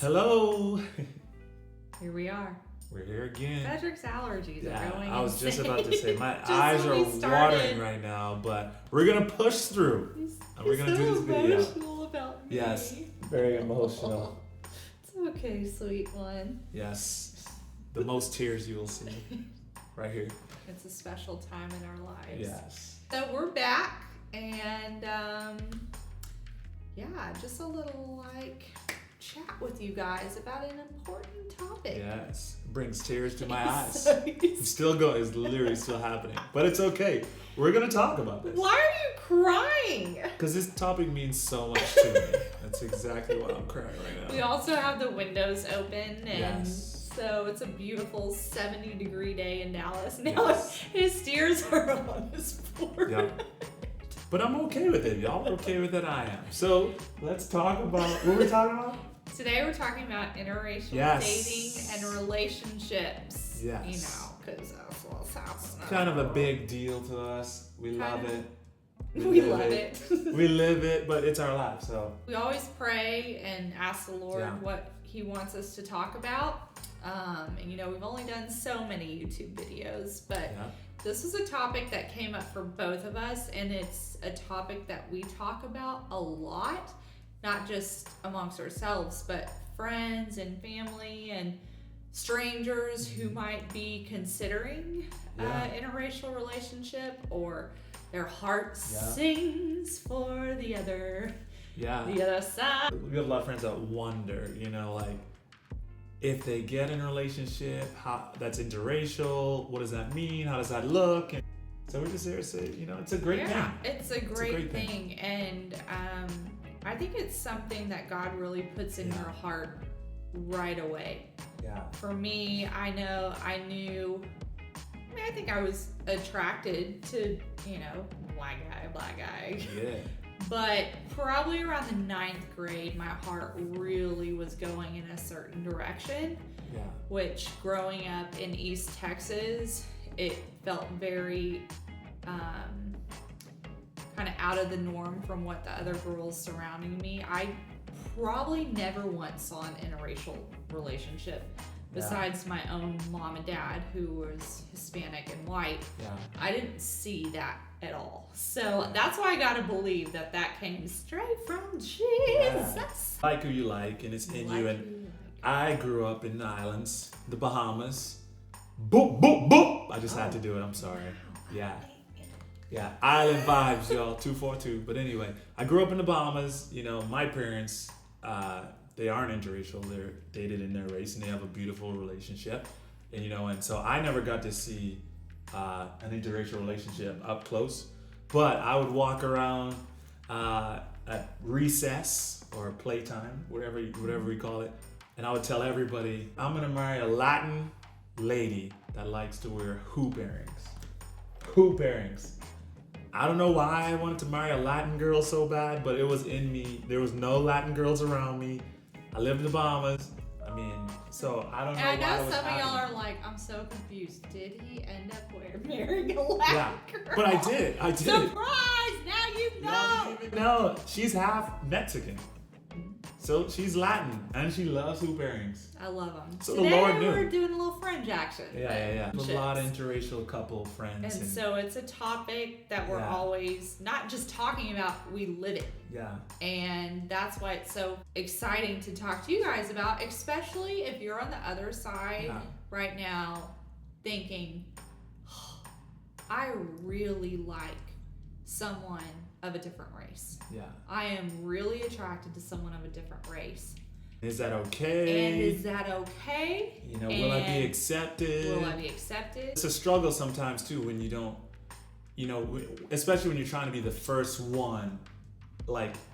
Hello. Here we are. We're here again. Patrick's allergies are going I was insane. just about to say, my Just eyes when are we started. watering right now, but we're going to push through. And we're going to do this video. Emotional about me. Yes, very emotional. It's okay, sweet one. Yes, the most tears you will see right here. It's a special time in our lives. Yes. So we're back, and just a little chat with you guys about an important topic. Yes, brings tears to my eyes. So It's still going, it's literally still happening. But it's okay. We're going to talk about this. Why are you crying? Because this topic means so much to me. That's exactly why I'm crying right now. We also have the windows open, and Yes. so it's a beautiful 70-degree day in Dallas. Now Yes. his tears are on his forehead. Yep. But I'm okay with it. Y'all are okay with it. I am. So let's talk about what we're talking about. Today we're talking about interracial Yes. dating and relationships. Yes. You know, because that's what's happening. Kind of a big deal to us. We love Kind of. it. We live love it. We live it, but it's our life. So We always pray and ask the Lord Yeah. what He wants us to talk about. And we've only done so many YouTube videos, but yeah, this was a topic that came up for both of us, and it's a topic that we talk about a lot, not just amongst ourselves, but friends and family and strangers who might be considering Yeah. interracial relationship, or their heart Yeah. sings for the other yeah. side. We have a lot of friends that wonder, if they get in a relationship, how that's interracial, what does that mean? How does that look? And so we're just here to say, it's a great thing. It's a great thing. thing. And I think it's something that God really puts in Yeah. your heart right away. Yeah. For me, I think I was attracted to, black guy. Yeah. But probably around the 9th grade, my heart really was going in a certain direction, Yeah. which growing up in East Texas, it felt very kind of out of the norm from what the other girls surrounding me. I probably never once saw an interracial relationship besides my own mom and dad, who was Hispanic and white. Yeah. I didn't see that at all. So that's why I gotta believe that came straight from Jesus. Like who you like, and it's in you. And I grew up in the islands, the Bahamas. Boop, boop, boop. I just had to do it. I'm sorry. Yeah. Yeah. Island vibes, y'all. 242. But anyway, I grew up in the Bahamas. My parents, they aren't interracial. They're dated in their race, and they have a beautiful relationship. And so I never got to see an interracial relationship up close. But I would walk around at recess or playtime, whatever we call it, and I would tell everybody, I'm gonna marry a Latin lady that likes to wear hoop earrings. Hoop earrings. I don't know why I wanted to marry a Latin girl so bad, but it was in me. There was no Latin girls around me. I lived in the Bahamas. So I don't know. And I why know it was some of y'all happening. are like, I'm so confused. Did he end up marrying a Latin girl? But I did. Surprise! Now you know. No, she's half Mexican. So she's Latin, and she loves hoop earrings. I love them. So the Today Lord knew. we're doing a little fringe action. Yeah. A lot of interracial couple friends. And so it's a topic that we're Yeah. always not just talking about, we live it. Yeah. And that's why it's so exciting to talk to you guys about, especially if you're on the other side Yeah. right now thinking, oh, I really like someone of a different race. Yeah. I am really attracted to someone of a different race. Is that okay? And is that okay? Will I be accepted? Will I be accepted? It's a struggle sometimes too when you don't, especially when you're trying to be the first one,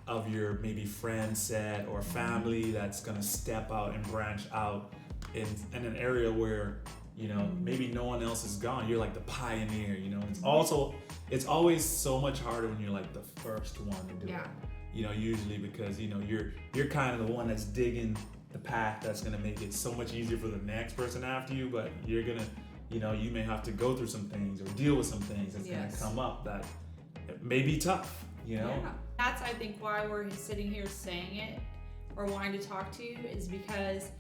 of your maybe friend set or family that's gonna step out and branch out in an area where maybe no one else is gone. You're like the pioneer. It's always so much harder when you're like the first one to do it. Usually because you're kind of the one that's digging the path that's gonna make it so much easier for the next person after you. But you're gonna, you may have to go through some things or deal with some things that's gonna come up that may be tough. Yeah. That's, I think, why we're sitting here saying it or wanting to talk to you is because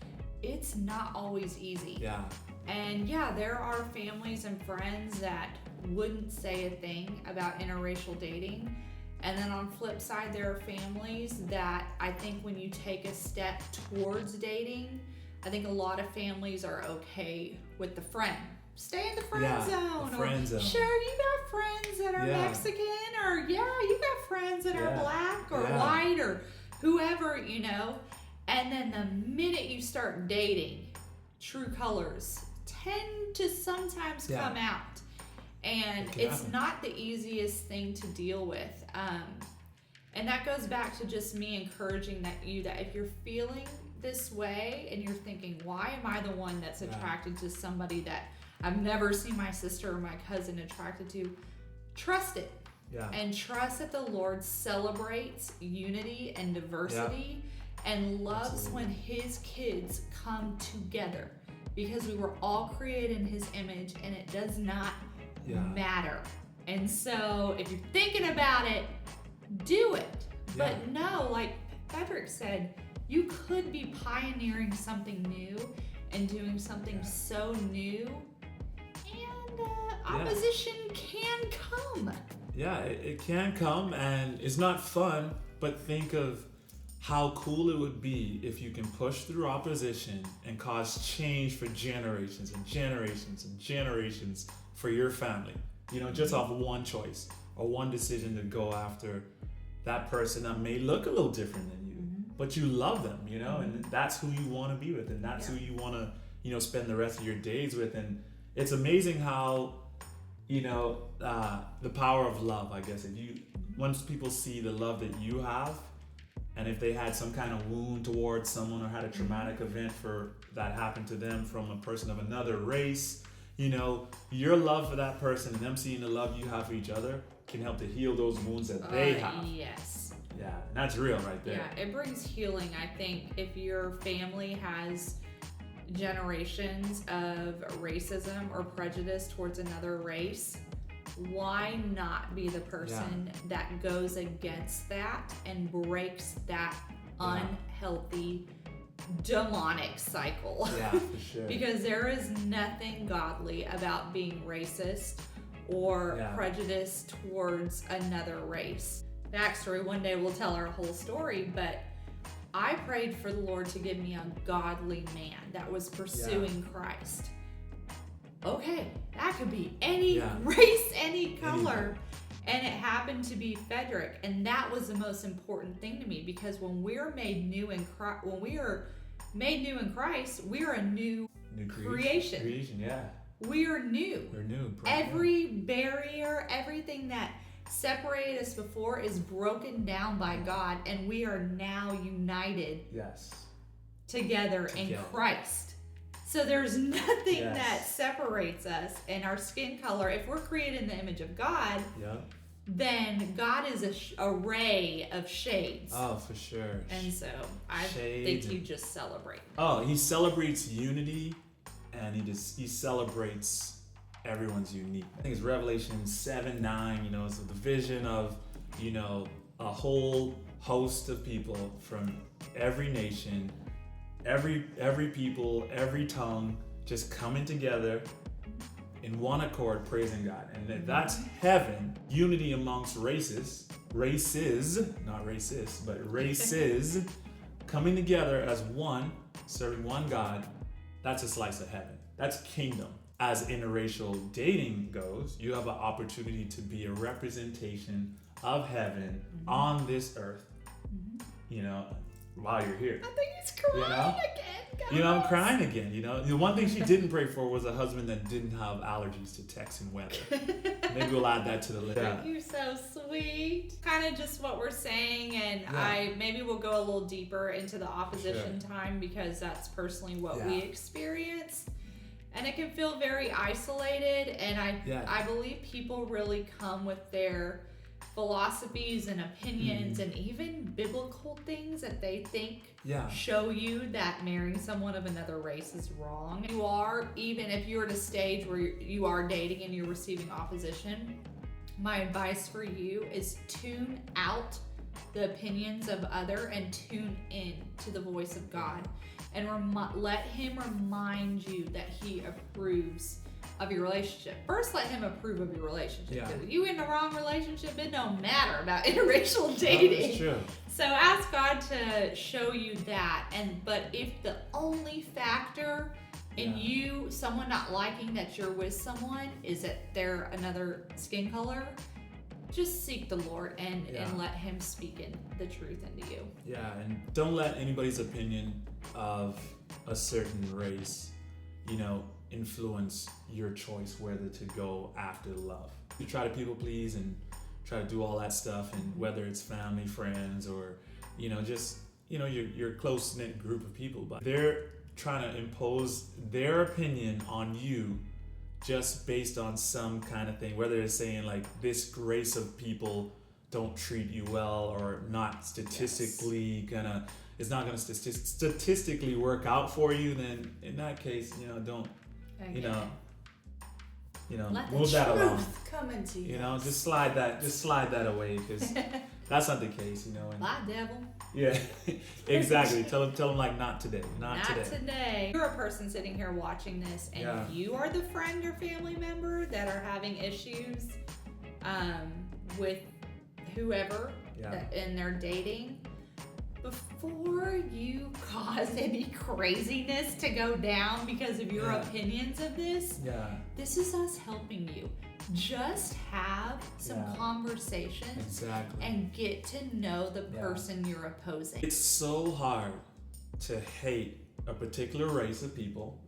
it's not always easy. Yeah. And yeah, there are families and friends that wouldn't say a thing about interracial dating. And then on flip side, there are families that I think when you take a step towards dating, I think a lot of families are okay with the friend. Stay in the friend zone. The friend zone. Sure, you got friends that are Mexican, or you got friends that are black or white or whoever, And then the minute you start dating, true colors tend to sometimes come out. And it's not the easiest thing to deal with. And that goes back to just me encouraging that if you're feeling this way and you're thinking, why am I the one that's attracted to somebody that I've never seen my sister or my cousin attracted to? Trust it. Yeah. And trust that the Lord celebrates unity and diversity and loves when his kids come together, because we were all created in his image and it does not matter. And so if you're thinking about it, do it. But no, like Frederick said, you could be pioneering something new and doing something so new, and opposition can come. Yeah, it can come, and it's not fun, but think of how cool it would be if you can push through opposition and cause change for generations and generations and generations for your family. Just off one choice or one decision to go after that person that may look a little different than you, but you love them, and that's who you want to be with, and that's who you want to, spend the rest of your days with. And it's amazing how, the power of love, I guess. Once people see the love that you have, and if they had some kind of wound towards someone or had a traumatic event that happened to them from a person of another race, your love for that person and them seeing the love you have for each other can help to heal those wounds that they have. Yes. Yeah, and that's real right there. Yeah, it brings healing. I think if your family has generations of racism or prejudice towards another race, why not be the person that goes against that and breaks that unhealthy, demonic cycle? Yeah, for sure. Because there is nothing godly about being racist or prejudiced towards another race. Backstory, one day we'll tell our whole story, but I prayed for the Lord to give me a godly man that was pursuing Christ. Okay, that could be any race, any color. And it happened to be Frederick. And that was the most important thing to me, because when we're made new in Christ, we are a new creation. We are new. We're new. Every barrier, everything that separated us before is broken down by God, and we are now united together in Christ. So there's nothing that separates us, and our skin color, if we're created in the image of God, then God is an array of shades. Oh, for sure. And so I think you just celebrate. Oh, he celebrates unity, and he celebrates everyone's unique. I think it's Revelation 7:9, it's the vision of, a whole host of people from every nation, every people, every tongue, just coming together in one accord, praising God. And that's heaven, unity amongst races, not racist, but races, coming together as one, serving one God. That's a slice of heaven. That's kingdom. As interracial dating goes, you have an opportunity to be a representation of heaven on this earth, while you're here. I think he's crying again, guys. I'm crying again, The one thing she didn't pray for was a husband that didn't have allergies to Texan weather. Maybe we'll add that to the list. You're so sweet. Kind of just what we're saying, and maybe we'll go a little deeper into the opposition time, because that's personally what we experience. And it can feel very isolated, and I believe people really come with their philosophies and opinions and even biblical things that they think show you that marrying someone of another race is wrong. You are, even if you're at a stage where you are dating and you're receiving opposition, my advice for you is tune out the opinions of other and tune in to the voice of God, and let him remind you that he approves of your relationship. First, let him approve of your relationship. Yeah. If you in the wrong relationship, it don't matter about interracial dating. That's true. So ask God to show you that. But if the only factor in you, someone not liking that you're with someone, is that they're another skin color, just seek the Lord and let him speak in the truth into you. Yeah, and don't let anybody's opinion of a certain race, influence your choice whether to go after love. You try to people please and try to do all that stuff, and whether it's family, friends, or just your close-knit group of people, but they're trying to impose their opinion on you just based on some kind of thing, whether it's saying like this race of people don't treat you well, or not statistically it's not gonna statistically work out for you, then in that case, don't Let move the that along. truth come into you. Just slide that away, because that's not the case, and Bye, devil. yeah, exactly. Tell them like, not today, not today. You're a person sitting here watching this, and you are the friend or family member that are having issues with whoever and they're dating. Before you cause any craziness to go down because of your opinions of this, this is us helping you. Just have some conversations and get to know the person you're opposing. It's so hard to hate a particular race of people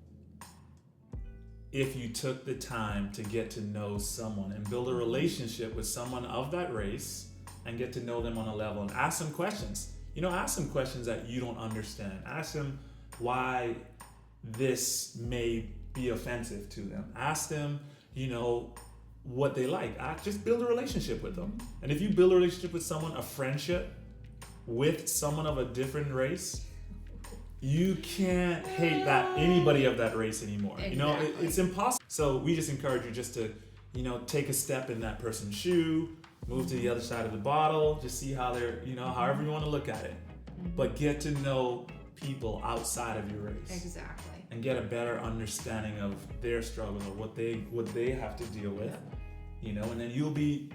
if you took the time to get to know someone and build a relationship with someone of that race and get to know them on a level and ask them questions. Ask them questions that you don't understand. Ask them why this may be offensive to them. Ask them, what they like. Just build a relationship with them. And if you build a relationship with someone, a friendship with someone of a different race, you can't hate anybody of that race anymore. Exactly. It's impossible. So we just encourage you just to, take a step in that person's shoe, move to the other side of the bottle, just see how they're, however you want to look at it. But get to know people outside of your race. Exactly. And get a better understanding of their struggles or what they have to deal with. And then you'll be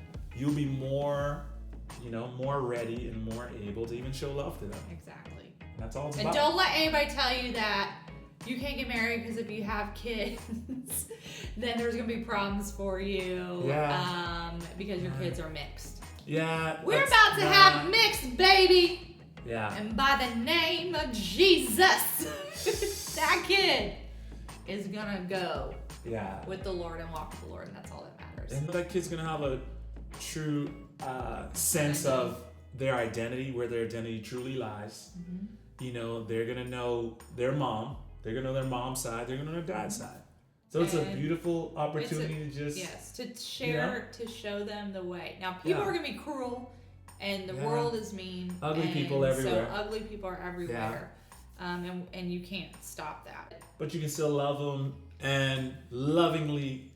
more, more ready and more able to even show love to them. Exactly. That's all it's and about. Don't let anybody tell you that you can't get married because if you have kids, then there's gonna be problems for you. Because your kids are mixed. Yeah. We're about to have mixed, baby. Yeah. And by the name of Jesus, that kid is gonna go with the Lord and walk with the Lord, and that's all that matters. And that kid's gonna have a true sense of their identity, where their identity truly lies. They're gonna know their mom. They're gonna know their mom's side. They're gonna know their dad's side. So it's a beautiful opportunity to share, to show them the way. Now, people are gonna be cruel, and the world is mean. Ugly people everywhere. So ugly people are everywhere, and you can't stop that. But you can still love them and lovingly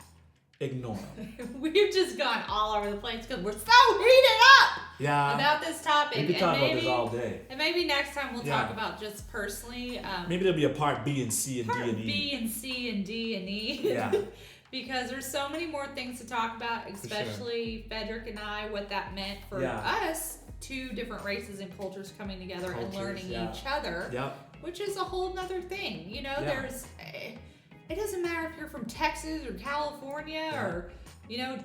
ignore them. We've just gone all over the place because we're so heated up about this topic. We could talk about this all day. And maybe next time we'll talk about just personally. Maybe there'll be a part B and C and D and E. Part B and C and D and E. Yeah. Because there's so many more things to talk about, especially Frederick and I, what that meant for us, two different races and cultures coming together and learning each other, which is a whole nother thing. There's... It doesn't matter if you're from Texas or California or,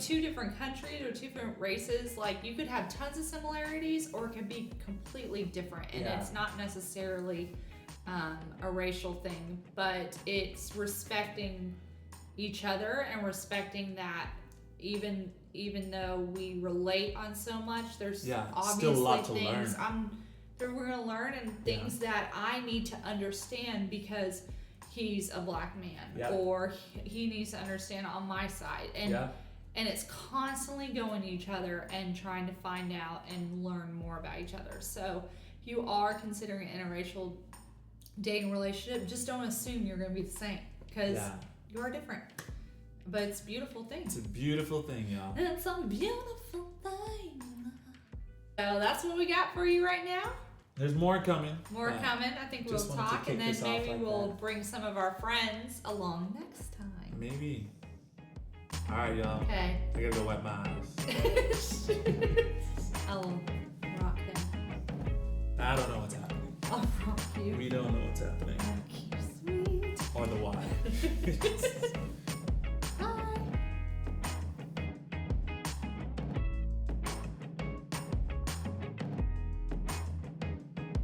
two different countries or two different races. Like, you could have tons of similarities or it could be completely different. And it's not necessarily a racial thing, but it's respecting each other and respecting that even though we relate on so much, there's obviously still a lot to things learn. We're going to learn and things that I need to understand because he's a black man or he needs to understand on my side. And it's constantly going to each other and trying to find out and learn more about each other. So if you are considering an interracial dating relationship, just don't assume you're going to be the same because you are different. But it's a beautiful thing. It's a beautiful thing, y'all. It's a beautiful thing. So that's what we got for you right now. There's more coming. More coming. I think we'll just wanted to talk, kick and then this off maybe like we'll that. bring some of our friends along next time. Maybe. All right, y'all. Okay. I gotta go wipe my eyes. I'll rock him. I don't know what's happening. I'll rock you. We don't know what's happening. Rock you, sweet. Or the why.